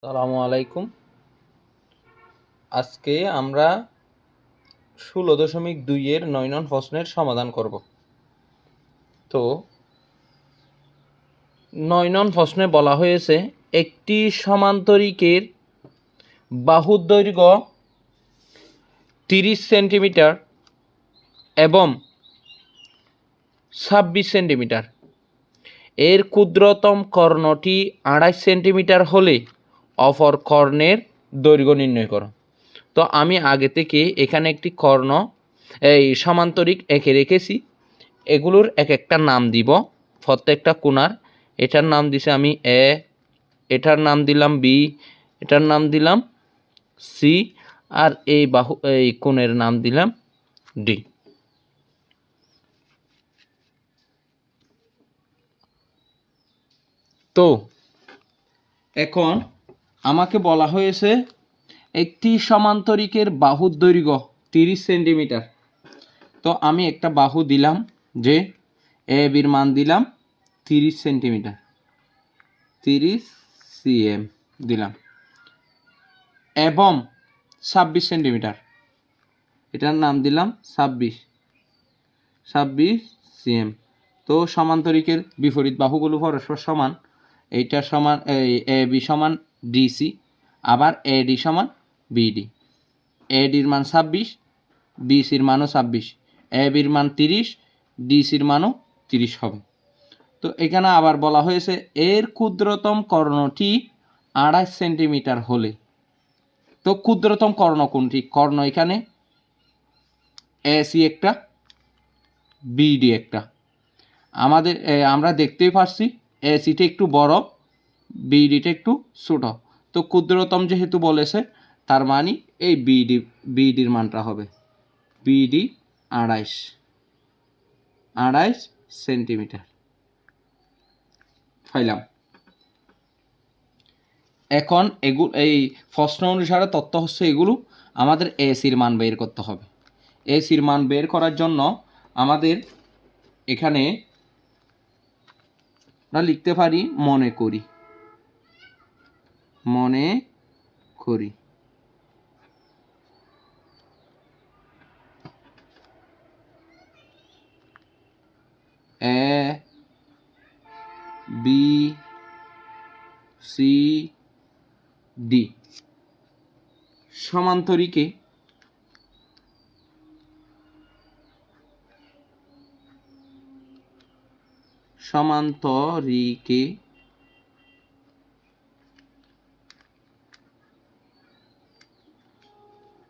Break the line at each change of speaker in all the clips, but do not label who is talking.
আসসালামু আলাইকুম। আজকে আমরা 16.2 এর 9 নং প্রশ্নের সমাধান করব। তো 9 নং প্রশ্নে বলা হয়েছে একটি সমান্তরিকের বাহুর দৈর্ঘ্য 30 সেন্টিমিটার এবং 26 সেন্টিমিটার। এর ক্ষুদ্রতম কর্ণটি 28 সেন্টিমিটার হলে অপর কর্ণের দৈর্ঘ্য নির্ণয় করো। তো আমি আগে থেকে এখানে একটি কর্ণ সমান্তরিক এঁকে রেখেছি। এগুলোর এক একটা নাম দিব। প্রত্যেকটা কোণার এটার নাম দিছি আমি এ, এটার নাম দিলাম বি, এটার নাম দিলাম সি, আর এই কোণের নাম দিলাম ডি। তো এখন আমাকে বলা হয়েছে একটি সমান্তরিকের বাহুর দৈর্ঘ্য 30 সেন্টিমিটার। তো আমি একটা বাহু দিলাম, যে এ বির মান দিলাম 30 সেন্টিমিটার, 30 সিএম দিলাম, এবং 26 সেন্টিমিটার, এটার নাম দিলাম 26 সিএম। তো সমান্তরিকের বিপরীত বাহুগুলো পরস্পর সমান। এইটা সমান এ বি সমান ডিসি, আবার এডি সমান বিডি। এডির মান 26, বিসির মানও 26, এ বির মান 30, ডিসির মানও 30 হবে। তো এখানে আবার বলা হয়েছে এর ক্ষুদ্রতম কর্ণটি 28 সেন্টিমিটার হলে। তো ক্ষুদ্রতম কর্ণ কোনটি? কর্ণ এখানে এসি একটা, বিডি একটা। আমরা দেখতেই পারছি এসিটা একটু বড়, বিডিটা একটু ছোট। তো ক্ষুদ্রতম যেহেতু বলেছে, তার মানে এই বিডির মানটা হবে বিডি 28 সেন্টিমিটার পাইলাম। এখন এই প্রশ্ন অনুসারে তথ্য হচ্ছে এগুলো আমাদের এসির মান বের করতে হবে। এসির মান বের করার জন্য আমাদের এখানে আমরা লিখতে পারি মনে করি এ বি সি ডি সমান্তরিকে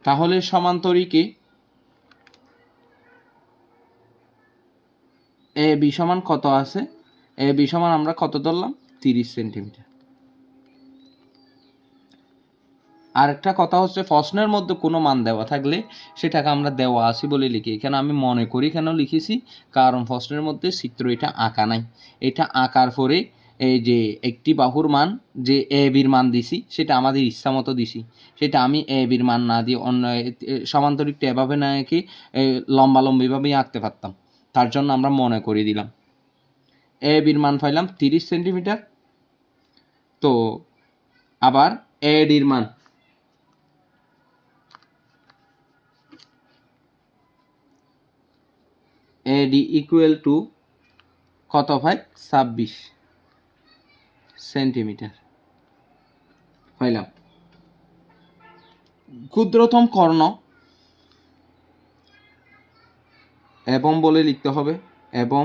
তাহলে সমান্তরিকে এ বি সমান কত আছে? এ বি সমান আমরা কত ধরলাম? 30 সেন্টিমিটার। আরেকটা কথা হচ্ছে, প্রশ্নের মধ্যে কোনো মান দেওয়া থাকলে সেটাকে আমরা দেওয়া আছে বলে লিখি। এখানে আমি মনে করি কেন লিখেছি? কারণ প্রশ্নের মধ্যে চিত্র এটা আঁকা নাই। এটা আঁকার পরে এই যে একটি বাহুর মান, যে এ বির মান দিছি, সেটা আমাদের ইচ্ছা মতো দিছি। সেটা আমি এ বির মান না দিয়ে অন্য সমান্তরিকটা এভাবে না এঁকে লম্বিভাবেই আঁকতে পারতাম। তার জন্য আমরা মনে করে দিলাম। এ বির মান পাইলাম 30 সেন্টিমিটার। তো আবার এ ডির মান, এডি ইকুয়াল টু কত ভাই? 26 সেন্টিমিটার পাইলাম। ক্ষুদ্রতম কর্ণ এবং বলে লিখতে হবে, এবং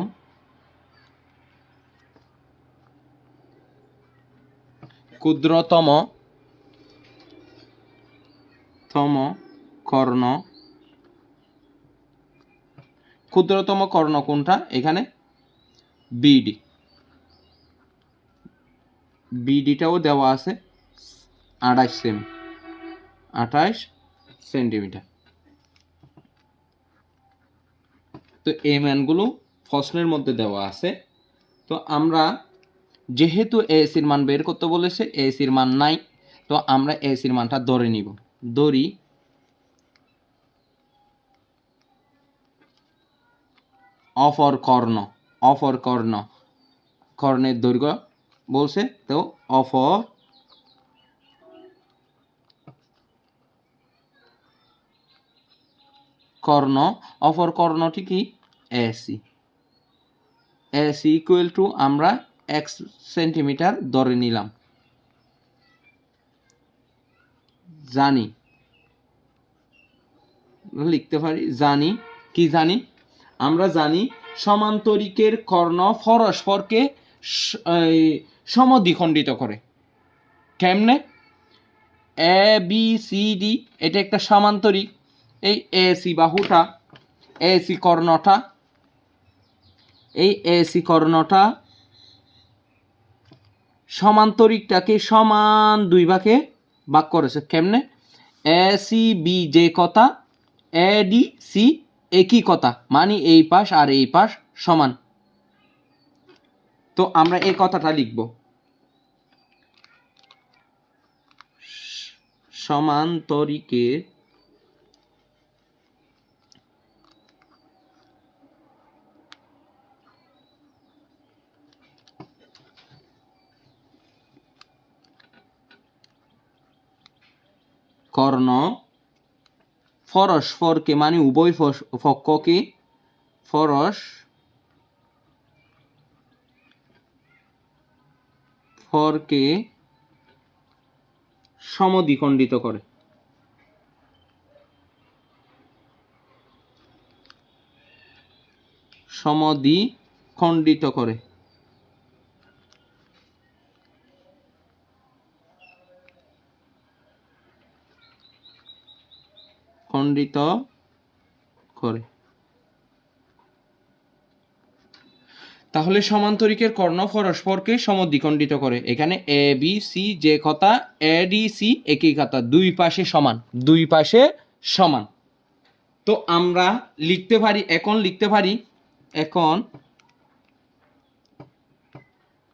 ক্ষুদ্রতম কর্ণ, ক্ষুদ্রতম কর্ণ কোনটা? এখানে বিডি, বিডিটাও দেওয়া আছে 28 সেন্টিমিটার। তো এই মানগুলো প্রশ্নের মধ্যে দেওয়া আছে। তো আমরা যেহেতু এসির মান বের করতে বলেছে, এসির মান নাই, তো আমরা এসির মানটা ধরে নিব। ধরি অপর কর্ণের দৈর্ঘ্য বলছে, তো অপর কর্ণ, অপর কর্ণটি কি এসি। এসি ইকুয়াল টু আমরা x সেন্টিমিটার ধরে নিলাম। জানি, লিখতে পারি জানি, কি জানি, আমরা জানি সমান্তরিকের কর্ণ পরস্পরকে সমদ্বিখণ্ডিত করে। কেমনে? এ বি সি ডি এটা একটা সমান্তরিক। এই এসি বাহুটা, এসি কর্ণটা, এই এসি কর্ণটা সমান্তরিকটাকে সমান দুই ভাগে ভাগ করেছে। কেমনে? এ সি বি যে কথা, এ ডি সি একই কথা, মানে এই পাশ আর এই পাশ সমান। তো আমরা এই কথাটা লিখব, সমান্তরিকের কর্ণ পরস্পরকে, মানে উভয় পক্ষকে পরস্পরকে সমদ্বিখণ্ডিত করে। সমদ্বিখণ্ডিত করে। খণ্ডিত করে। তাহলে সমান্তরিকের কর্ণ পরস্পরকে সমদ্বিখণ্ডিত করে। এখানে এ বি সি যে কথা, এ ডি সি একই কথা, দুই পাশে সমান, দুই পাশে সমান। তো আমরা লিখতে পারি, এখন লিখতে পারি, এখন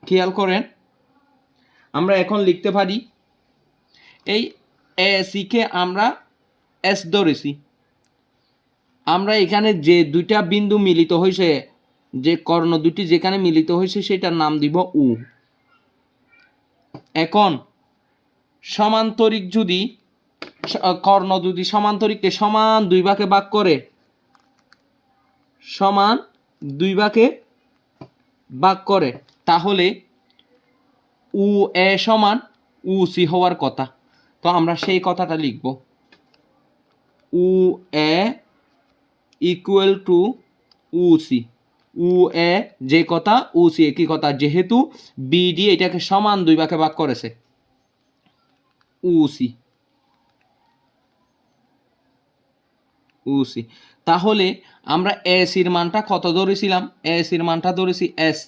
খেয়াল করেন, আমরা এখন লিখতে পারি এই এ সি কে আমরা এস ধরেছি। আমরা এখানে যে দুইটা বিন্দু মিলিত হয়েছে, যে কর্ণ দুটি যেখানে মিলিত হয়েছে সেটার নাম দিব উ। এখন সমান্তরিক যদি, কর্ণ যদি সমান্তরিককে সমান দুই ভাগে ভাগ করে, সমান দুই ভাগে ভাগ করে, তাহলে উ এ সমান উ সি হওয়ার কথা। তো আমরা সেই কথাটা লিখব, উ এ ইকুয়াল টু উ সি। উ এ যে কথা, উ সি একই কথা, যেহেতু বিডি এটাকে সমান দুই ভাগে ভাগ করেছে, উ সি, উ সি। তাহলে আমরা এসির মানটা কত ধরেছিলাম? এসির মানটা ধরেছি এস।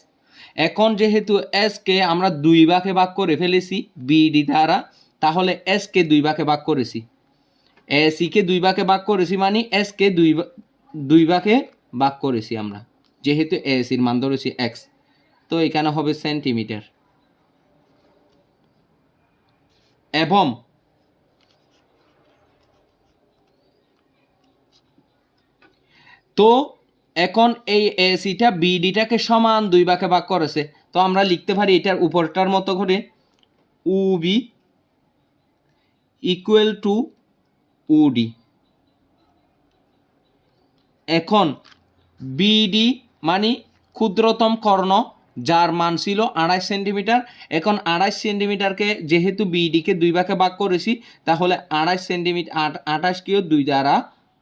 এখন যেহেতু এস কে আমরা দুই ভাগে ভাগ করে ফেলেছি বিডি দ্বারা, তাহলে এস কে দুই ভাগে ভাগ করেছি, এসি কে দুই ভাগে ভাগ করেছি, মানে এস কে দুই ভাগে ভাগ করেছি আমরা, যেহেতু এসির মান ধরেছি এক্স। তো এখানে হবে সেন্টিমিটার। এবং তো এখন এই এসিটা বিডিটাকে সমান দুই ভাগে ভাগ করেছে, তো আমরা লিখতে পারি এটার উপরটার মতো করে, উ বি ইকুয়াল টু উডি। এখন বিডি মানে ক্ষুদ্রতম কর্ণ, যার মান ছিল ২৮ সেন্টিমিটার। এখন ২৮ সেন্টিমিটারকে যেহেতু বিডিকে দুই ভাগে ভাগ করেছি, তাহলে ২৮ সেন্টিমিটার, ২৮কেও দুই দ্বারা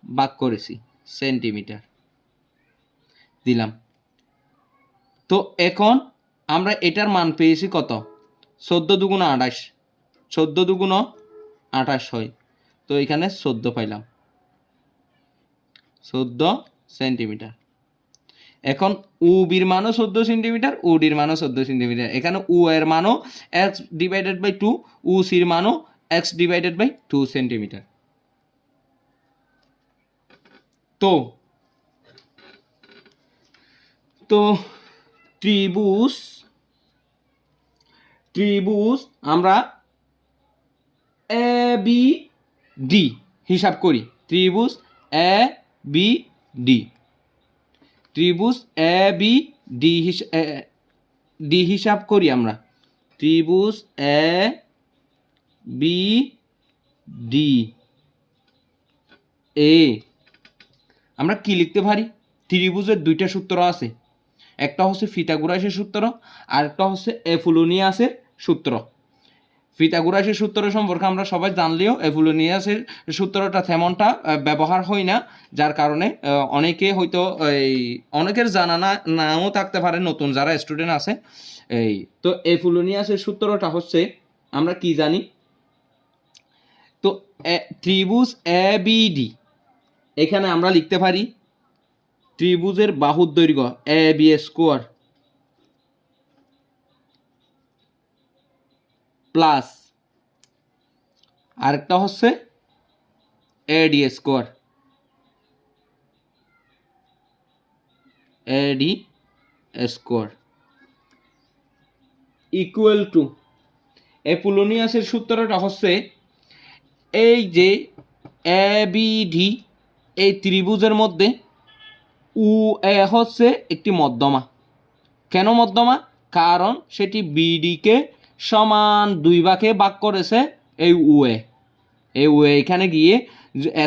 ভাগ করেছি, সেন্টিমিটার দিলাম। তো এখন আমরা এটার মান পেয়েছি কত? ১৪ দুগুণ ২৮, ১৪ দুগুণ ২৮ হয়। তো এখানে ১৪ পাইলাম, ১৪ সেন্টিমিটার। এখন উ বির মানও ১৪ সেন্টিমিটার, উ ডির মানও ১৪ সেন্টিমিটার। এখানে উ এর মানও এক্স ডিভাইডেড বাই 2, উ সির মানও এক্স ডিভাইডেড বাই 2 সেন্টিমিটার। তো তো ত্রিভুজ আমরা এ বি ডি হিসাব করি, ত্রিভুজ এ বি ডি, ত্রিভুজ এ বি ডি হিসাব করি আমরা, ত্রিভুজ এ বি ডি এ আমরা কি লিখতে পারি? ত্রিভুজের দুইটা সূত্র আছে, একটা হচ্ছে পিথাগোরাসের সূত্র আর একটা হচ্ছে অ্যাপোলোনিয়াসের সূত্র। পিথাগোরাসের সূত্র সম্পর্কে আমরা সবাই জানলেও অ্যাপোলোনিয়াসের সূত্রটা তেমনটা ব্যবহার হয় না, যার কারণে অনেকে হয়তো অনেকের জানা নাও থাকতে পারে, নতুন যারা স্টুডেন্ট আছে। তো অ্যাপোলোনিয়াসের সূত্রটা হচ্ছে আমরা কি জানি, তো ত্রিভুজ এ বি ডি, এখানে আমরা লিখতে পারি ত্রিভুজের বাহুর দৈর্ঘ্য এ বি স্কোয়ার প্লাস আরেকটা হচ্ছে AD square, AD square equal to, অ্যাপোলোনিয়াসের সূত্রটা হচ্ছে এই যে এ বি ডি এই ত্রিভুজের মধ্যে উ এ হচ্ছে একটি মধ্যমা। কেন মধ্যমা? কারণ সেটি বিডিকে সমান দুই ভাগে ভাগ করেছে এই উ এ, এই উ এখানে গিয়ে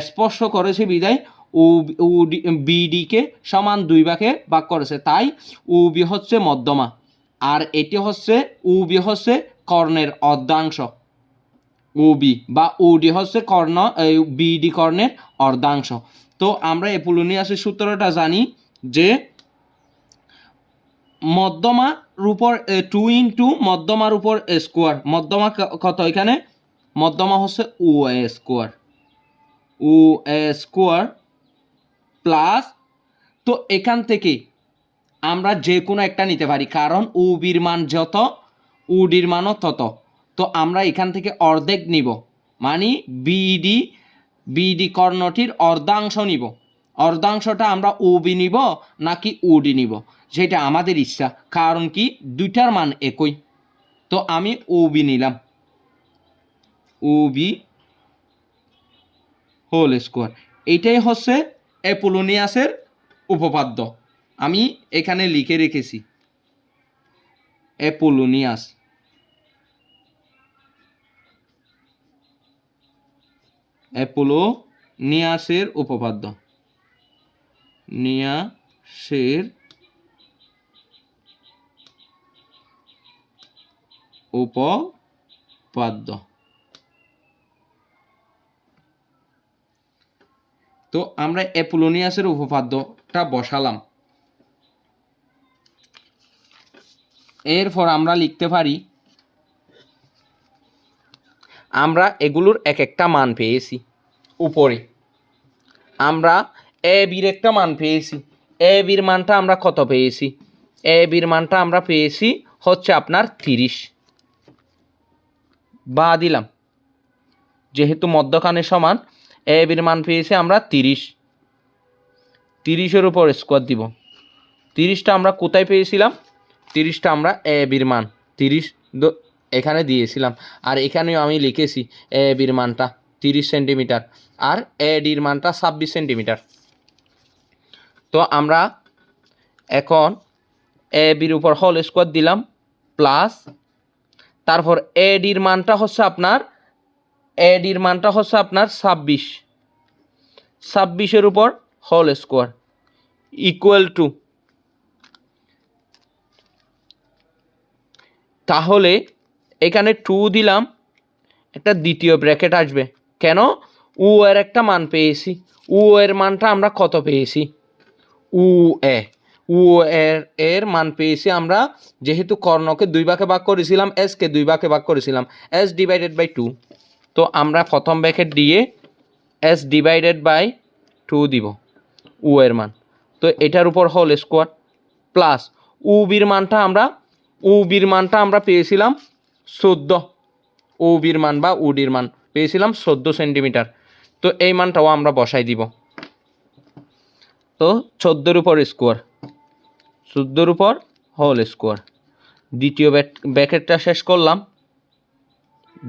স্পর্শ করেছে বিদায় উ বিডিকে সমান দুই ভাগে ভাগ করেছে, তাই উ বি হচ্ছে মধ্যমা, আর এটি হচ্ছে উ বি হচ্ছে কর্ণের অর্ধাংশ, উবি বা উডি হচ্ছে কর্ণ, বিডি কর্ণের অর্ধাংশ। তো আমরা অ্যাপোলোনিয়াসের সূত্রটা জানি যে মধ্যমার উপর 2 ইন্টু মধ্যমার উপর স্কোয়ার, মধ্যমা কত এখানে? মধ্যমা হচ্ছে উ এ স্কোয়ার, উ এ স্কোয়ার প্লাস, তো এখান থেকে আমরা যে কোনো একটা নিতে পারি, কারণ উবির মান যত উডির মানও তত। তো আমরা এখান থেকে অর্ধেক নিব, মানে বিডি বিডি কর্ণটির অর্ধাংশ নিব। অর্ধাংশটা আমরা উবি নিব নাকি উডি নিব সেটা আমাদের ইচ্ছা, কারণ কি দুইটার মান একই। তো আমি উবি নিলাম, উবি হোল স্কোয়ার। এইটাই হচ্ছে অ্যাপোলোনিয়াসের উপপাদ্য, আমি এখানে লিখে রেখেছি অ্যাপোলোনিয়াস। অ্যাপোলোনিয়াসের উপপাদ্য, নিয়াসের উপপাদ্য। তো আমরা অ্যাপোলোনিয়াসের উপপাদ্যটা বসালাম, এরপর আমরা লিখতে পারি, আমরা এগুলোর এক একটা মান পেয়েছি। উপরে আমরা এ বির একটা মান পেয়েছি, এ বির মানটা আমরা কত পেয়েছি? এ বির মানটা আমরা পেয়েছি হচ্ছে আপনার 30, বা দিলাম যেহেতু মধ্যখানে সমান, এ বির মান পেয়েছি আমরা 30, 30-এর উপর স্কোয়ার দিব। 30টা আমরা কোথায় পেয়েছিলাম? 30টা আমরা এ বির মান 30 এখানে দিয়েছিলাম, আর এখানেও আমি লিখেছি এ বির মানটা 30 সেন্টিমিটার আর এ ডির মানটা 26 সেন্টিমিটার। তো আমরা এখন এ বির উপর হোল স্কোয়ার দিলাম প্লাস, তারপর এ ডির মানটা হচ্ছে আপনার 26, 26-এর উপর হোল স্কোয়ার ইকুয়াল টু, তাহলে এখানে 2 দিলাম, একটা দ্বিতীয় ব্র্যাকেট আসবে, কেন? উ এর একটা মান পেয়েছি, উ এর মানটা আমরা কত পেয়েছি? উ এর মান পেয়েছি আমরা, যেহেতু কর্ণকে দুই ভাগে ভাগ করেছিলাম, এসকে দুই ভাগে ভাগ করেছিলাম, এস ডিভাইডেড বাই 2। তো আমরা প্রথম ব্র্যাকেট দিয়ে এস ডিভাইডেড বাই 2 দিব উ এর মান, তো এটার উপর হোল স্কোয়ার প্লাস উবির মানটা আমরা পেয়েছিলাম 14, উবির মান বা উডির মান পেয়েছিলাম 14 সেন্টিমিটার। তো এই মানটাও আমরা বসাই দিব, তো 14-এর উপর স্কোয়ার, 14-এর উপর হোল স্কোয়ার, দ্বিতীয় ব্র্যাকেটটা শেষ করলাম,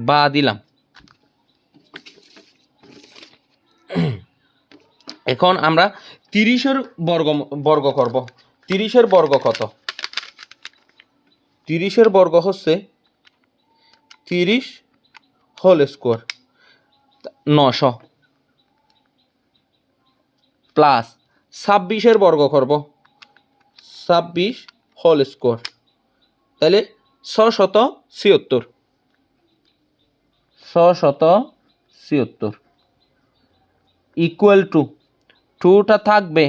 বা দিলাম। এখন আমরা 30-এর বর্গ করব। 30-এর বর্গ কত? 30-এর বর্গ হচ্ছে 30 হোল স্কোয়ার 900 প্লাস 26-এর বর্গ করব, 26 হোল স্কোয়ার, তাহলে 676, 676 ইকুয়াল টু 2টা থাকবে,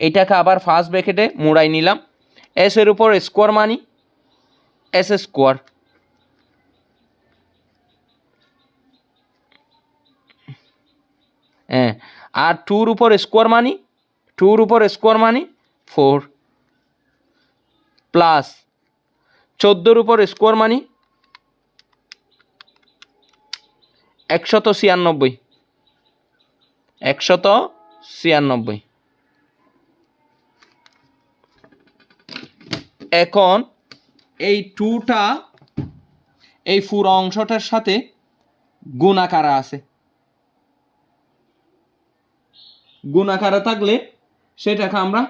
এটাকে আবার ফার্স্ট ব্র্যাকেটে মুড়াই নিলাম, এস এর উপর স্কোয়ার মানি এস স্কোয়ার, হ্যাঁ, আর 2-র উপর স্কোয়ার মানি 4 প্লাস 14-র উপর স্কোয়ার মানি 196, এখন এই 2টা এই পুরো অংশটার সাথে গুণাকারে আছে, গুণাকারে থাকলে সেটাকে আমরা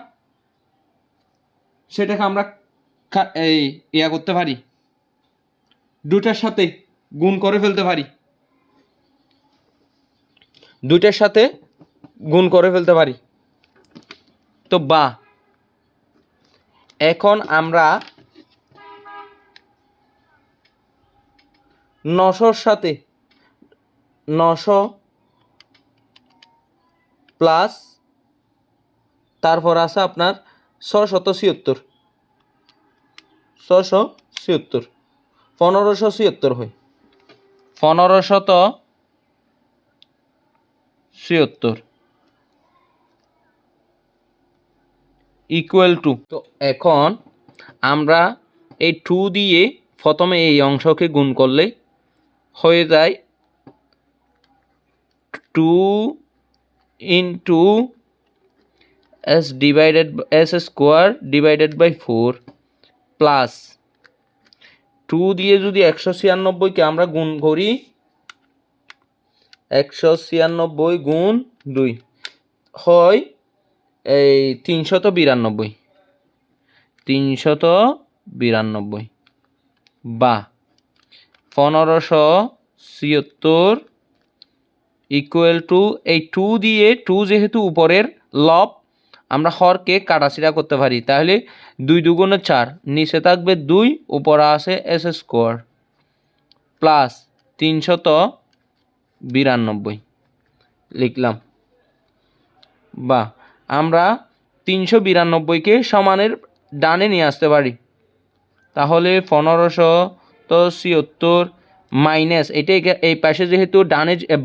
এই ইয়া করতে পারি, 2টার সাথে গুণ করে ফেলতে পারি, 2টার সাথে গুণ করে ফেলতে পারি। তো বা এখন আমরা 900-র সাথে 900 প্লাস তারপর আছে আপনার 676, 1576 হয়, 1576 ইকুয়াল টু, তো এখন আমরা এই 2 দিয়ে প্রথমে এই অংশকে গুণ করলে হয়ে যায় 2 into s square divided by 4 plus 2 দিয়ে যদি 196কে আমরা গুণ করি, 196 গুণ 2 হয় এই 392 বা 1576 ইকুয়াল টু এই 2 দিয়ে 2 যেহেতু উপরের লব আমরা হরকে কাটাছিড়া করতে পারি, তাহলে 2 দুগুণে 4, নিচে থাকবে 2, উপরে আছে এস স্কোয়ার প্লাস 392 লিখলাম, বা আমরা 392কে সমানের ডানে নিয়ে আসতে পারি, তাহলে 1576 মাইনাস এটা এই পাশে যেহেতু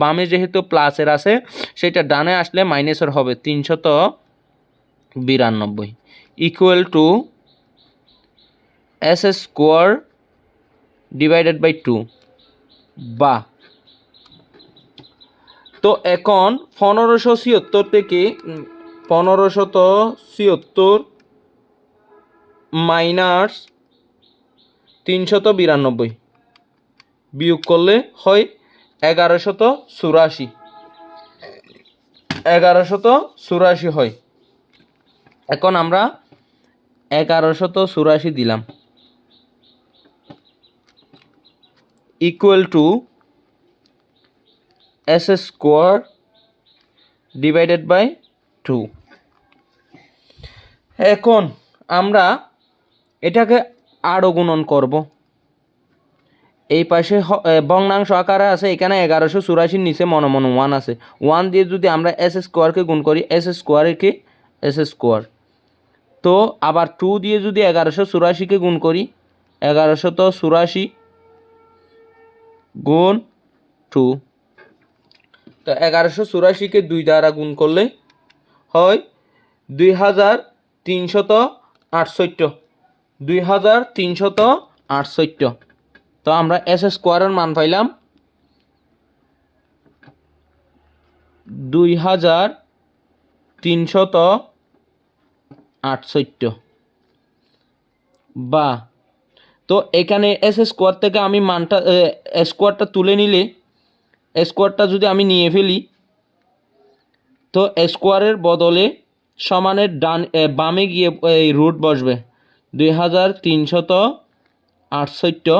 বামে যেহেতু প্লাসের আছে সেটা ডানে আসলে মাইনাসের হবে 392 equal to S square divided by 2 বা, তো এখন 1576 থেকে 1576 মাইনাস 392 বিয়োগ করলে হয় 1184 হয়। এখন আমরা 1184 দিলাম equal to S square divided by 2। এখন আমরা এটাকে আরও গুণন করব, এই পাশে ভগ্নাংশ আকারে আছে, এখানে 1184 নিচে মনে 1 আছে, 1 দিয়ে যদি আমরা এস স্কোয়ারকে গুণ করি এস স্কোয়ার, তো আবার 2 দিয়ে যদি 1184কে গুণ করি 1184 গুণ 2, তো 1184কে 2 দ্বারা গুণ করলে হয় 2368, তো আমরা এস স্কোয়ারের মান পাইলাম 2368, বা, তো এখানে এস স্কোয়ার থেকে আমি মানটা স্কোয়ারটা তুলে নিলে স্কোয়ারটা যদি আমি নিয়ে ফেলি, তো স্কোয়ারের বদলে সমানের বামে গিয়ে এই রুট বসবে 2368,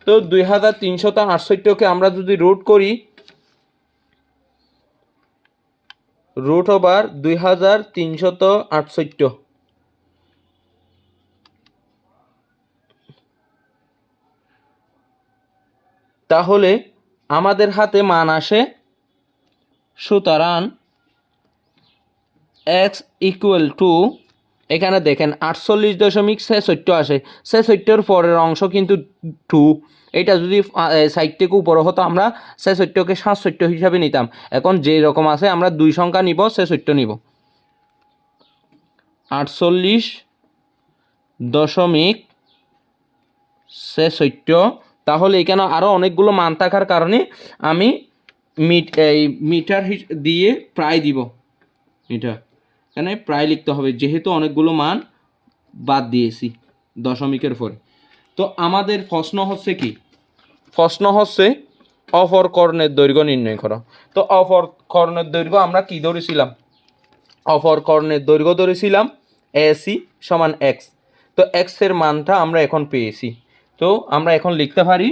তো 2368কে আমরা যদি রুট করি, √2368। তাহলে আমাদের হাতে মান আসে, সুতরাং এক্স ইকুয়াল টু, এখানে দেখেন 48.66 আসে, 66-এর পরের অংশ কিন্তু 2। এটা যদি 60 থেকে উপরে হতো আমরা 66-কে 67 হিসাবে নিতাম। এখন যেই রকম আছে আমরা 2 সংখ্যা নিব, 66 নিব। 48.66। তাহলে এখানে আরও অনেকগুলো মান থাকার কারণে আমি মিটার দিয়ে প্রায় দিব। মিটার এখানে প্রায় লিখতে হবে, যেহেতু অনেকগুলো মান বাদ দিয়েছি দশমিকের পরে। তো আমাদের প্রশ্ন হচ্ছে কি? প্রশ্ন হচ্ছে অপর কর্ণের দৈর্ঘ্য নির্ণয় করো। তো অপর কর্ণের দৈর্ঘ্য আমরা কি ধরেছিলাম? অপর কর্ণের দৈর্ঘ্য ধরেছিলাম এসি সমান এক্স। তো এক্সের মানটা আমরা এখন পেয়েছি। তো আমরা এখন লিখতে পারি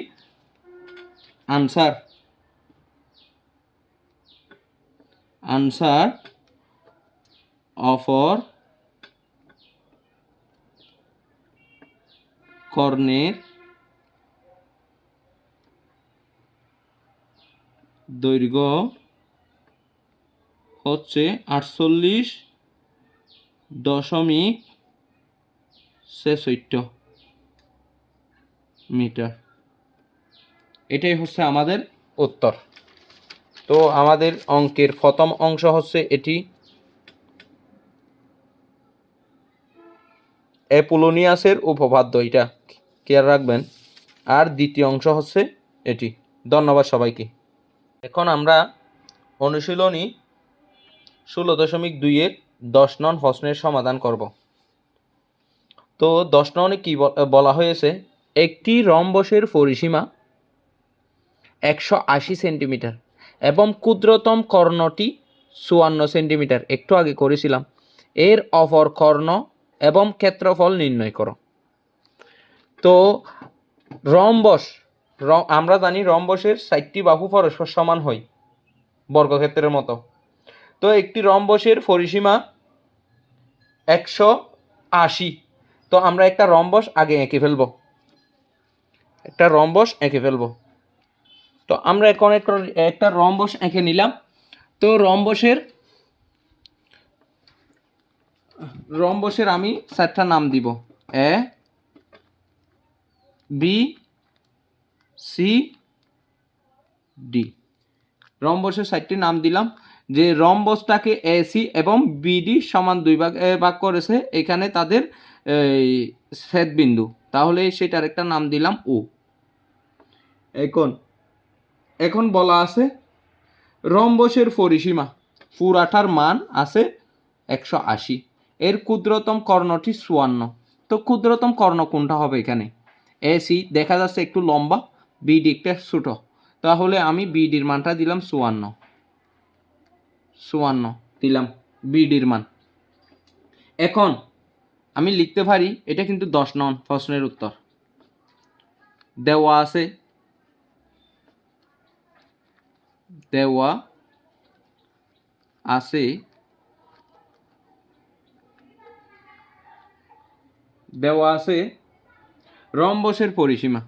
আনসার অপর কর্ণের দৈর্ঘ্য হচ্ছে 48.66 মিটার। এটাই হচ্ছে আমাদের উত্তর। তো আমাদের অঙ্কের প্রথম অংশ হচ্ছে এটি, অ্যাপোলোনিয়াসের উপপাদ্য, এটা খেয়াল রাখবেন। আর দ্বিতীয় অংশ হচ্ছে এটি। ধন্যবাদ সবাইকে। এখন আমরা অনুশীলনী 16.2-এর 10 নং প্রশ্নের সমাধান করব। তো 10 নংয়ে কি বলা হয়েছে? একটি রম্বসের পরিসীমা 180 সেন্টিমিটার এবং ক্ষুদ্রতম কর্ণটি 54 সেন্টিমিটার, একটু আগে করেছিলাম। এর অপর কর্ণ এবং ক্ষেত্রফল নির্ণয় করো। তো রম্বস, আমরা জানি রম্বসের 4টি বাহু পরস্পর সমান হয় বর্গক্ষেত্রের মতো। তো একটি রম্বসের পরিসীমা 180। তো আমরা একটা রম্বস আগে এঁকে ফেলব, তো আমরা এখন একটা রম্বস এঁকে নিলাম। তো রম্বসের আমি 4টা নাম দিব, এ বি সি ডি। রম্বসের 4টি নাম দিলাম। যে রম্বসটাকে এসি এবং বিডি সমান 2 ভাগ করেছে, এখানে তাদের ছেদবিন্দু, তাহলে সেটার একটা নাম দিলাম ও। এখন বলা আছে রম্বসের পরিসীমা পুরাটার মান আছে 180, এর ক্ষুদ্রতম কর্ণটি 54। তো ক্ষুদ্রতম কর্ণ কোনটা হবে? এখানে এসি দেখা যাচ্ছে একটু লম্বা, বিডি একটা ছোট, তাহলে আমি বিডির মানটা দিলাম 54 দিলাম বিডির মান। এখন আমি লিখতে পারি, এটা কিন্তু 10 নং প্রশ্নের উত্তর দেওয়া আছে। রম্বসের পরিসীমা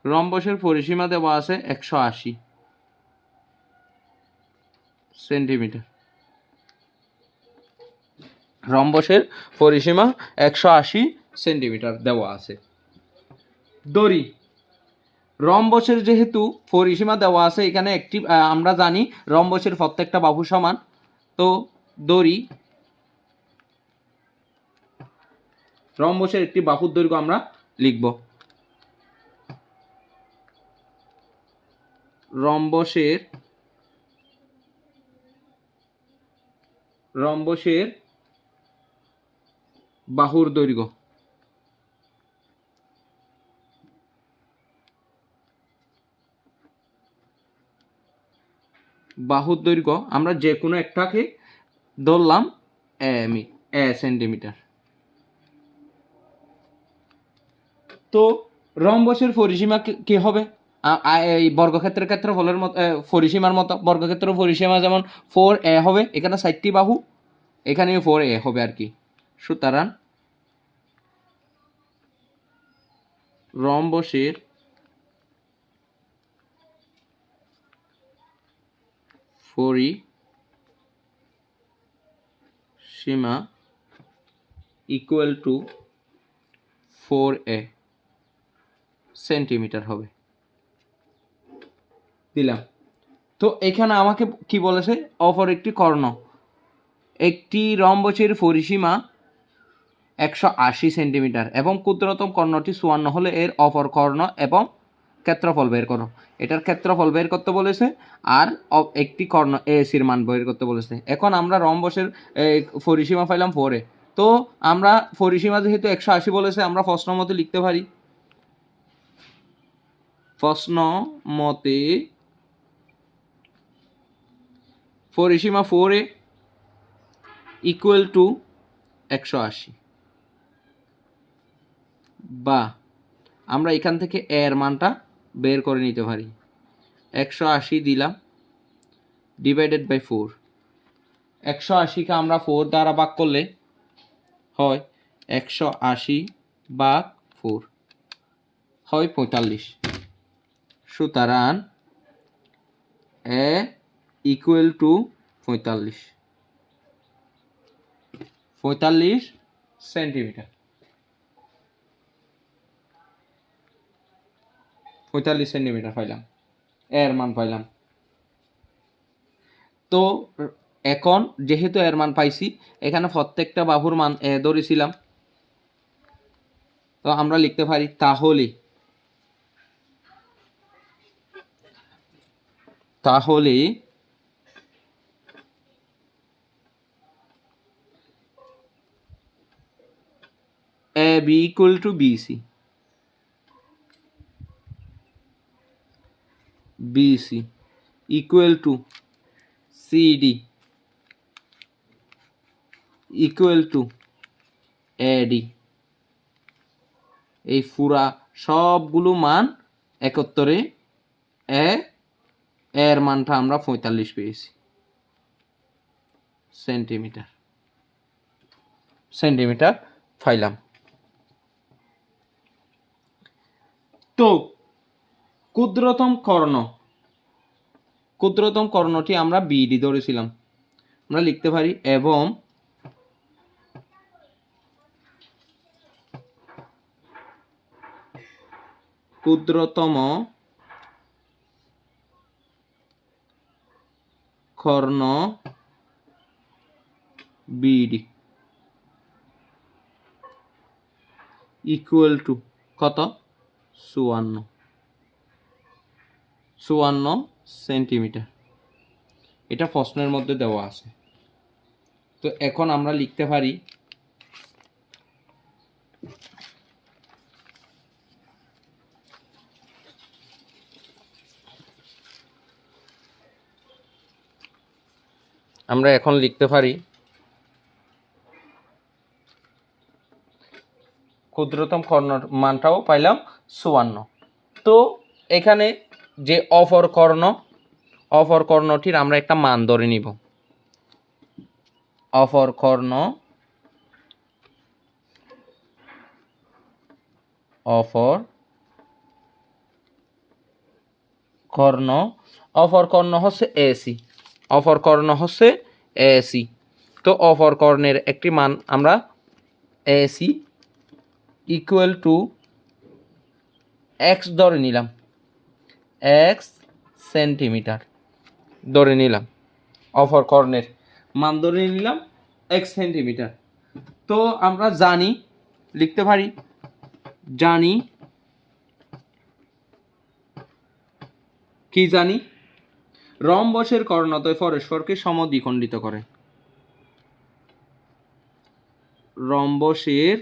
রম্বসের পরিসীমা দেওয়া আছে 180 সেন্টিমিটার। রম্বসের পরিসীমা 180 সেন্টিমিটার দেওয়া আছে। দড়ি, রম্বসের যেহেতু পরিসীমা দেওয়া আছে, এখানে একটি আমরা জানি রম্বসের প্রত্যেকটা বাহু সমান। তো দড়ি, রম্বসের একটি বাহুর দৈর্ঘ্য আমরা লিখব, রম্বসের বাহুর দৈর্ঘ্য। বাহুর দৈর্ঘ্য আমরা যে কোনো একটাকে ধরলাম সেন্টিমিটার। তো রম্বসের পরিসীমা কি হবে? এই বর্গক্ষেত্রের ক্ষেত্রফলের মতো পরিসীমার মতো বর্গক্ষেত্র পরিসীমা যেমন 4a হবে, এখানে 4টি বাহু, এখানে 4a হবে আর কি। সুতরাং রম্বসের পরিসীমা ইকুয়াল টু 4a সেন্টিমিটার হবে। দিলাম। তো এখানে আমাকে কি বলেছে? অপর একটি কর্ণ, একটি রম্বসের পরিসীমা 180 সেন্টিমিটার এবং ক্ষুদ্রতম কর্ণটি 54 হলে এর অপর কর্ণ এবং ক্ষেত্রফল বের করো। এটার ক্ষেত্রফল বের করতে বলেছে, আর একটি কর্ণ এসির মান বের করতে বলেছে। এখন আমরা রম্বসের পরিসীমা পাইলাম 4a। তো আমরা পরিসীমা যেহেতু 180 বলেছে, আমরা প্রশ্ন মতে লিখতে পারি, প্রশ্ন মতে পরিসীমা 4a ইকুয়াল টু 180, বা আমরা এখান থেকে এর মানটা বের করে নিতে পারি। 180 দিলাম ডিভাইডেড বাই 4। 180কে আমরা 4 দ্বারা ভাগ করলে হয় 180 ভাগ 4 হয় 45। সুতরাং এ ইকুয়াল টু 45 সেন্টিমিটার। 45 সেন্টিমিটার পাইলাম, এর মান পাইলাম। তো এখন যেহেতু এর মান পাইছি, এখানে প্রত্যেকটা বাহুর মান ধরেছিলাম, তো আমরা লিখতে পারি তাহলে A B equal to BC, BC equal to CD equal to AD. এই পুরা সবগুলো মান একত্তরে এর মানটা আমরা 45 পেয়েছি সেন্টিমিটার পাইলাম। তো ক্ষুদ্রতম কর্ণটি আমরা বিডি ধরেছিলাম, আমরা লিখতে পারি এবং ক্ষুদ্রতম কর্ণ বিডি ইকুয়াল টু কত? 54 সেন্টিমিটার। এটা প্রশ্নের মধ্যে দেওয়া আছে। তো এখন আমরা লিখতে পারি ক্ষুদ্রতম কর্ণর মানটাও পাইলাম 54। তো এখানে যে অপর কর্ণটির আমরা একটা মান ধরে নিব। অপর কর্ণ হচ্ছে এসি, অপর কর্ণ হচ্ছে এসি। তো অপর কর্ণের একটি মান আমরা এসি ইকুয়াল টু এক্স ধরে নিলাম, এক্স সেন্টিমিটার ধরে নিলাম, অপর কর্ণের মান ধরে নিলাম এক্স সেন্টিমিটার। তো আমরা লিখতে পারি রম্বসের কর্ণদ্বয় পরস্পরকে সমদ্বিখণ্ডিত করে। রম্বসের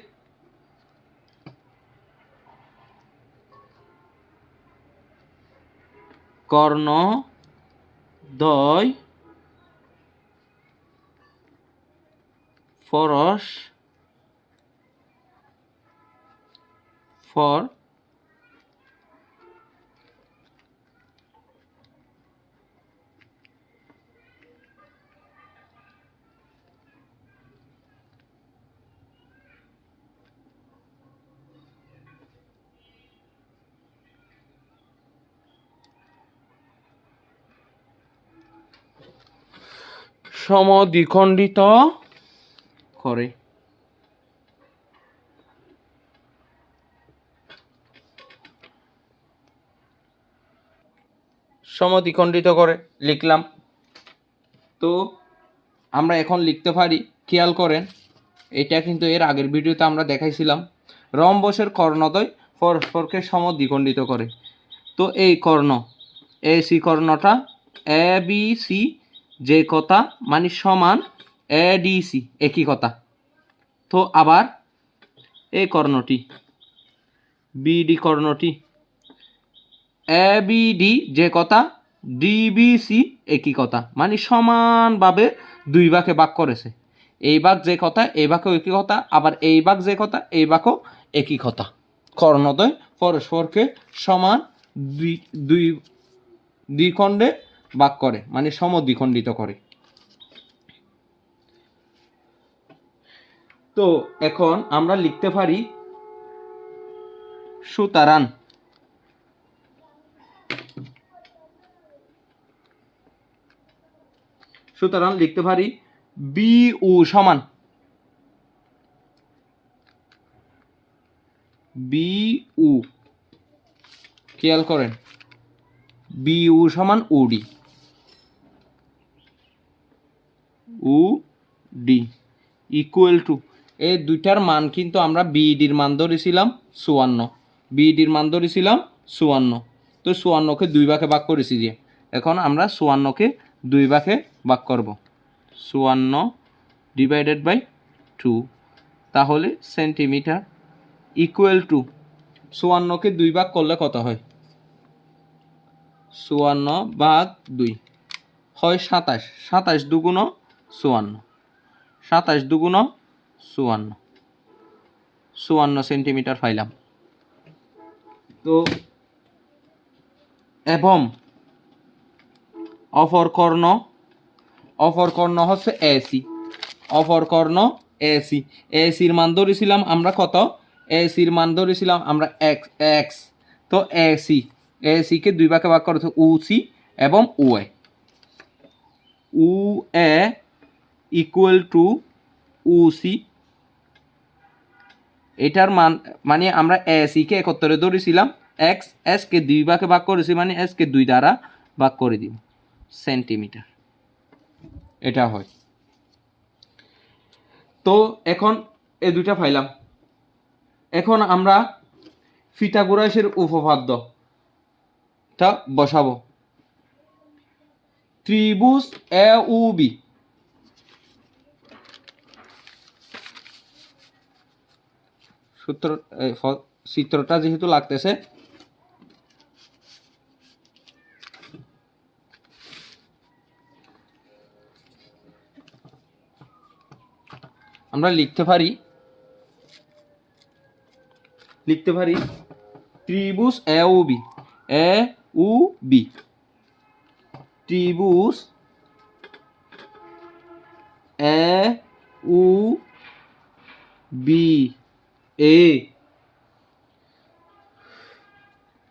কর্ণদ্বয় দয় ফরস ফর সমদ্বিখণ্ডিত করে। সমদ্বিখণ্ডিত করে লিখলাম। তো আমরা এখন লিখতে পারি, খেয়াল করেন, এটা কিন্তু এর আগের ভিডিওতে আমরা দেখাইছিলাম, রম্বসের কর্ণদ্বয় পরস্পরকে সমদ্বিখণ্ডিত করে। তো এই কর্ণ এসি কর্ণটা এ বি সি যে কথা মানে সমান এ ডি সি একই কথা। তো আবার এই কর্ণটি বিডি কর্ণটি এ বি ডি যে কথা ডিবিসি একই কথা, মানে সমানভাবে দুই ভাগে ভাগ করেছে। এই ভাগ যে কথা এই ভাগও একই কথা, আবার এই ভাগ যে কথা এই ভাগও একই কথা। কর্ণদ্বয় পরস্পরকে সমান দুই দ্বিখণ্ডে ভাগ করে, মানে সমদ্বিখণ্ডিত করে। তো এখন আমরা লিখতে পারি সুতরাং লিখতে পারি বি উ সমান বি উ, খেয়াল করেন, বি উ সমান উডি, উ ডি ইকুয়াল টু, এই দুইটার মান কিন্তু আমরা বিডির মান ধরেছিলাম 54, বিডির মান ধরেছিলাম 54। তো 54কে দুই ভাগে ভাগ করেছি যে, এখন আমরা 54কে দুই ভাগে ভাগ করব, 54 ডিভাইডেড বাই 2, তাহলে সেন্টিমিটার ইকুয়াল টু 54কে দুই ভাগ করলে কত হয়, 54 ভাগ 2 হয় 27, 27 দুগুণ 54, 27 দুগুণ 54, 54 সেন্টিমিটার পাইলাম। তো এবং অপর কর্ণ হচ্ছে এসি, অপর কর্ণ এসি, এসির মান ধরেছিলাম আমরা কত, এসির মান ধরেছিলাম আমরা এক্স এক্স। তো এসিকে দুই ভাগে ভাগ করেছে উ সি এবং উ এ, উ এ ইকুয়াল টু উ সি। এটার মান মানে আমরা এসিকে একত্রে ধরেছিলাম, এক্স এসকে দুই ভাগে ভাগ করেছি, মানে এসকে দুই দ্বারা ভাগ করে দিব, সেন্টিমিটার এটা হয়। তো এখন এই দুইটা পাইলাম। এখন আমরা পিথাগোরাসের উপপাদ্যটা বসাবো। ত্রিভুজ এ উ বি, চিত্রটা যেহেতু লাগতেছে, আমরা লিখতে পারি ত্রিভুজ এ উ বি, এ উ বি, ত্রিভুজ এ উ বি এ,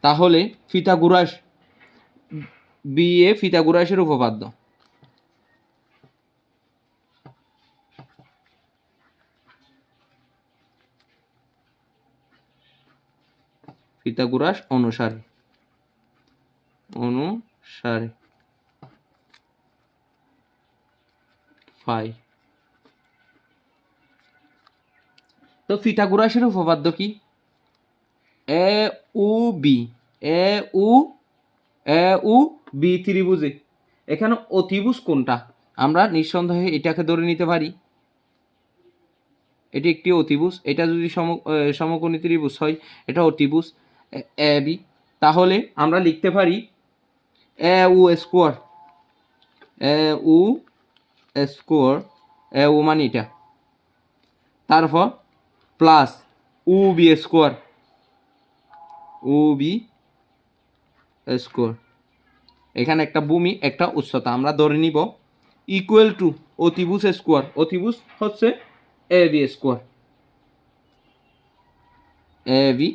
তাহলে পিথাগোরাস বি এ পিথাগোরাসের উপপাদ্য, পিথাগোরাস অনুসারে ফাই। তো পিথাগোরাসের উপপাদ্য কি, এ উ বি, এ উ বি ত্রিভুজে এখানে অতিভুজ কোনটা, আমরা নিঃসন্দেহে এটাকে ধরে নিতে পারি এটি একটি অতিভুজ। এটা যদি সমকোণী ত্রিভুজ হয় এটা অতিভুজ এ বি, তাহলে আমরা লিখতে পারি A U square A U square, A U মানে এটা, তারপর plus U B square, U B square, এখানে একটা ভূমি একটা উচ্চতা আমরা ধরে নিব ইকুয়াল টু অতিভুজ স্কোয়ার, অতিভুজ হচ্ছে A B square, A B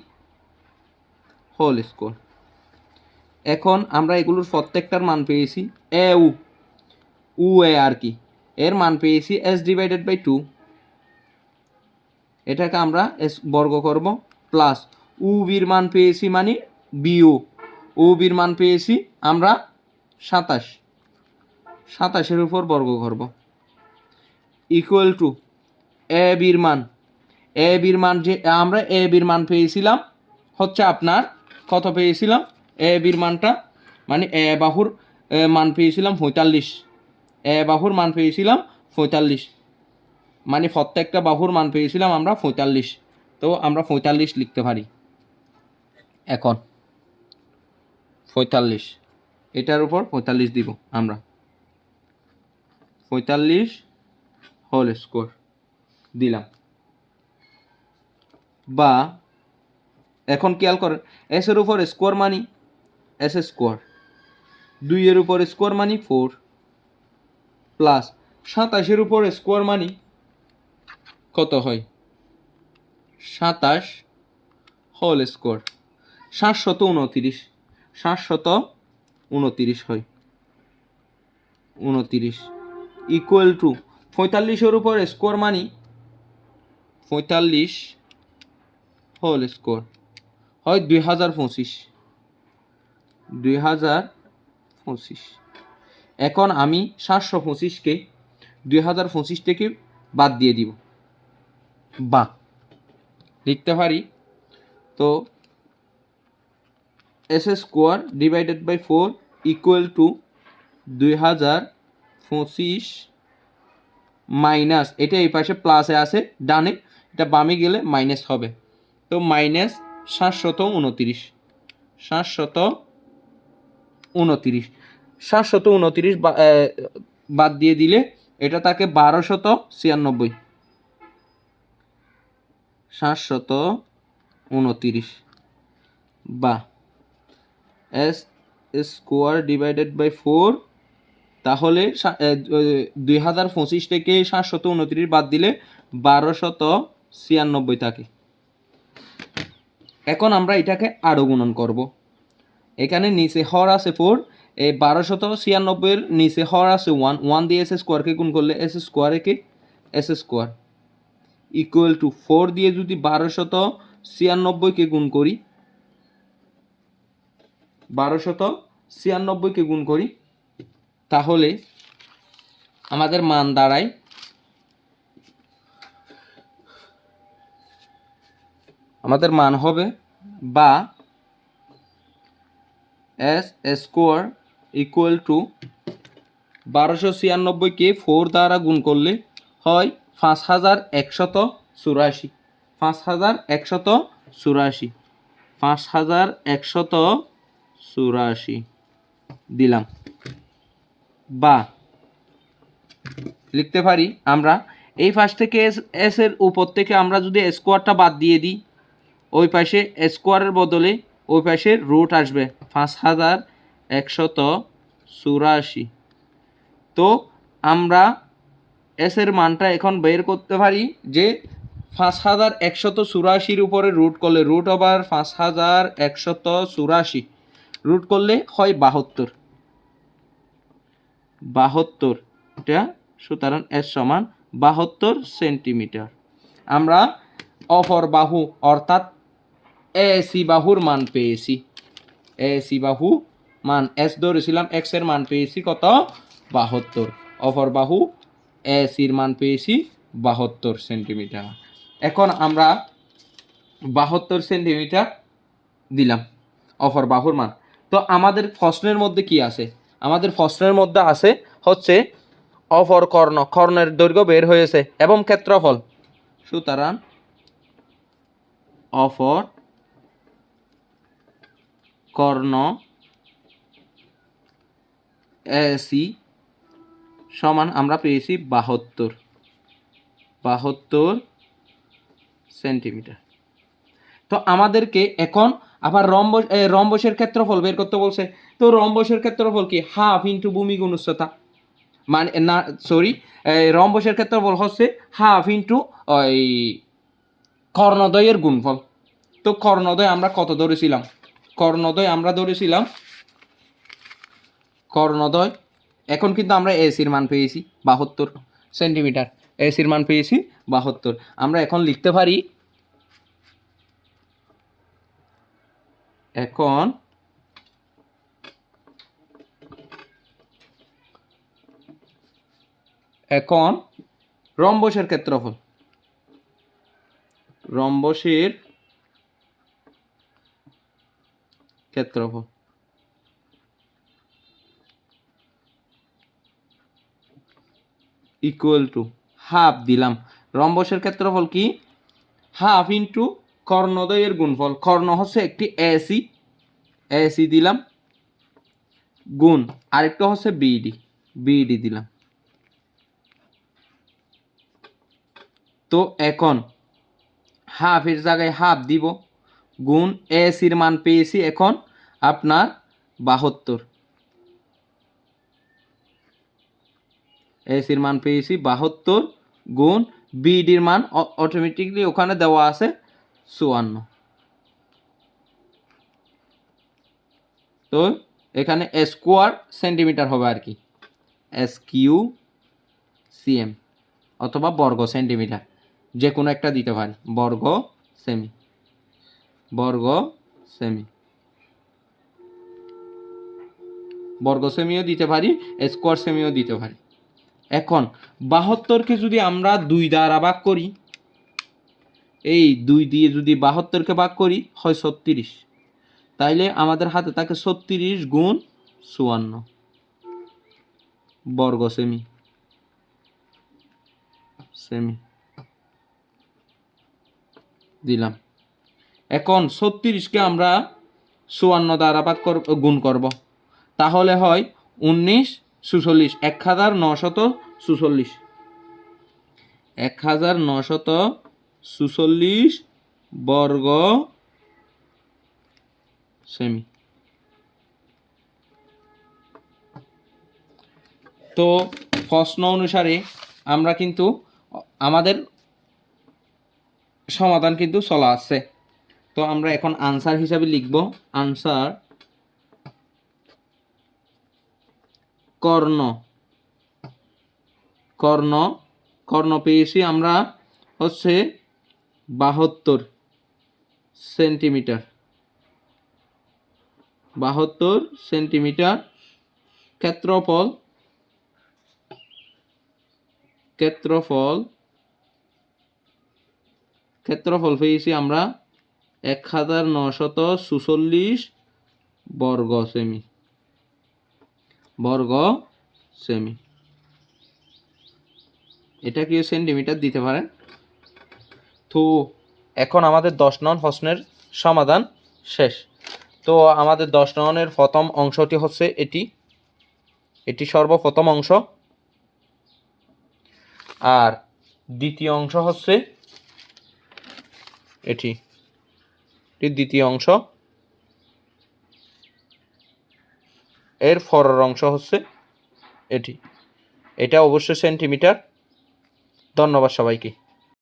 whole square. এখন আমরা এগুলোর প্রত্যেকটার মান পেয়েছি এ ইউ, ইউ এ আর কি, এর মান পেয়েছি এস ডিভাইডেড বাই 2, এটাকে আমরা এস বর্গ করব, প্লাস ইউ বির মান পেয়েছি মানে বিউ, ইউ বির মান পেয়েছি আমরা 27, 27-এর উপর বর্গ করব, ইকুয়াল টু এ বির মান, এ বির মান যে আমরা এ বির মান পেয়েছিলাম হচ্ছে আপনার কত পেয়েছিলাম, এ বির মানটা মানে এ বাহুর মান পেয়েছিলাম 45, এ বাহুর মান পেয়েছিলাম 45, মানে প্রত্যেকটা বাহুর মান পেয়েছিলাম আমরা 45, তো আমরা 45 লিখতে পারি। এখন 45 এটার উপর 45 দিব আমরা, 45 হোল স্কোয়ার দিলাম, বা এখন খেয়াল করেন এস এর উপর স্কোয়ার মানি এস স্কোয়ার, 2 এর উপর স্কোয়ার মানি 4, প্লাস 27-এর উপর স্কোয়ার মানি কত হয় 27 হোল স্কোয়ার, 729, 729 হয় 29, ইকুয়াল টু 45-এর উপর স্কোয়ার মানি 45 হোল স্কোয়ার হয় 2025, 2025। এখন আমি 725-কে 2025 থেকে বাদ দিয়ে দিব, বা লিখতে পারি তো S square divided by 4 equal to 2025 minus, এটা এই পাশে প্লাসে আছে ডানে, এটা বামে গেলে মাইনাস হবে, তো মাইনাস 729, 729, 729 বাদ দিয়ে দিলে এটা থাকে 1296, 729, বা এস স্কোয়ার ডিভাইডেড বাই 4, তাহলে 2025 থেকে 729 বাদ দিলে 1296 থাকে। এখন আমরা এটাকে আরও গুণন করব, এখানে নিচে হর আছে 4, এই 1296-এর নিচে হর আছে 1, 1 দিয়ে এস স্কোয়ারকে গুণ করলে এস স্কোয়ারকে এস স্কোয়ার ইকুয়াল টু 4 দিয়ে যদি 1296-কে গুণ করি, 1296-কে গুণ করি, তাহলে আমাদের মান দাঁড়ায় আমাদের মান হবে বা এস স্কোয়ার ইকুয়াল টু 1296-কে 4 দ্বারা গুণ করলে হয় 5184, 5184, 5184 দিলাম, বা লিখতে পারি আমরা এই পাশ থেকে এস এর উপর থেকে আমরা যদি স্কোয়ারটা বাদ দিয়ে দিই, ওই পাশে স্কোয়ারের বদলে ওই পাশে রুট আসবে 5184, তো আমরা এস এর মানটা এখন বের করতে পারি যে 5184-র উপরে রুট করলে রুট ওভার 5184 রুট করলে হয় 72, 72টা, সুতরাং এস সমান 72 সেন্টিমিটার। আমরা অপর বাহু অর্থাৎ এসি বাহুর মান পেয়েছি, এসি বাহু মান এস ধরেছিলাম, এক্স এর মান পেয়েছি কত 72, অপর বাহু এসির মান পেয়েছি 72 সেন্টিমিটার। এখন আমরা 72 সেন্টিমিটার দিলাম অপর বাহুর মান, তো আমাদের প্রশ্নের মধ্যে কি আছে, আমাদের প্রশ্নের মধ্যে আছে হচ্ছে অপর কর্ণের দৈর্ঘ্য বের হয়েছে এবং ক্ষেত্রফল, সুতরাং অপর কর্ণ এসি সমান আমরা পেয়েছি 72 সেন্টিমিটার। তো আমাদেরকে এখন আবার রম্বসের ক্ষেত্রফল বের করতে বলছে। তো রম্বসের ক্ষেত্রফল কি হাফ ইন্টু ভূমি গুণ উচ্চতা, মানে না সরি, রম্বসের ক্ষেত্রফল হচ্ছে হাফ ইন্টু ওই কর্ণদ্বয়ের গুণফল। তো কর্ণদ্বয় আমরা কত ধরেছিলাম? কর্ণদ্বয় আমরা ধরেছিলাম কর্ণদ্বয়, এখন কিন্তু আমরা এসির মান পেয়েছি 72 সেন্টিমিটার, এসির মান পেয়েছি 72। আমরা এখন লিখতে পারি, এখন রম্বসের ক্ষেত্রফল, ইকুয়াল টু হাফ দিলাম। রম্বসের ক্ষেত্রফল কি? হাফ ইন্টু কর্ণদ্বয়ের গুণফল, কর্ণ হচ্ছে একটি এসি দিলাম, গুণ আরেকটা হচ্ছে বিডি দিলাম। তো এখন হাফের জায়গায় হাফ দিব, গুণ এসির মান পেয়েছি এখন আপনার 72, এসির মান পেয়েছি 72 গুণ বিডির মান অটোমেটিকলি ওখানে দেওয়া আছে 54। তো এখানে স্কোয়ার সেন্টিমিটার হবে আর কি, SQCM অথবা বর্গ সেন্টিমিটার, যে কোনো একটা দিতে পারি, বর্গ সেমিও দিতে পারি, স্কোয়ার সেমিও দিতে পারি। এখন 72কে যদি আমরা 2 দ্বারা ভাগ করি, এই 2 দিয়ে যদি 72কে ভাগ করি হয় 36, তাইলে আমাদের হাতে থাকে 36 গুণ 54 বর্গ সেমি দিলাম। এখন 36কে আমরা 54 দ্বারা ভাগ গুণ করব, তাহলে হয় 1946, 1946 বর্গ সেমি। তো প্রশ্ন অনুসারে আমরা কিন্তু আমাদের সমাধান কিন্তু চলা আছে। তো আমরা এখন আনসার হিসাবে লিখব, আনসার কর্ণ পেয়েছি আমরা হচ্ছে 72 সেন্টিমিটার, ক্ষেত্রফল পেয়েছি আমরা 1946 বর্গ সেমি, এটা কি সেন্টিমিটার দিতে পারেন। তো এখন আমাদের 10 নং প্রশ্নের সমাধান শেষ। তো আমাদের 10 নংয়ের প্রথম অংশটি হচ্ছে এটি সর্বপ্রথম অংশ, আর দ্বিতীয় অংশ হচ্ছে এটি দ্বিতীয় অংশ, এর পরের অংশ হচ্ছে এটা অবশ্যই সেন্টিমিটার। ধন্যবাদ সবাইকে।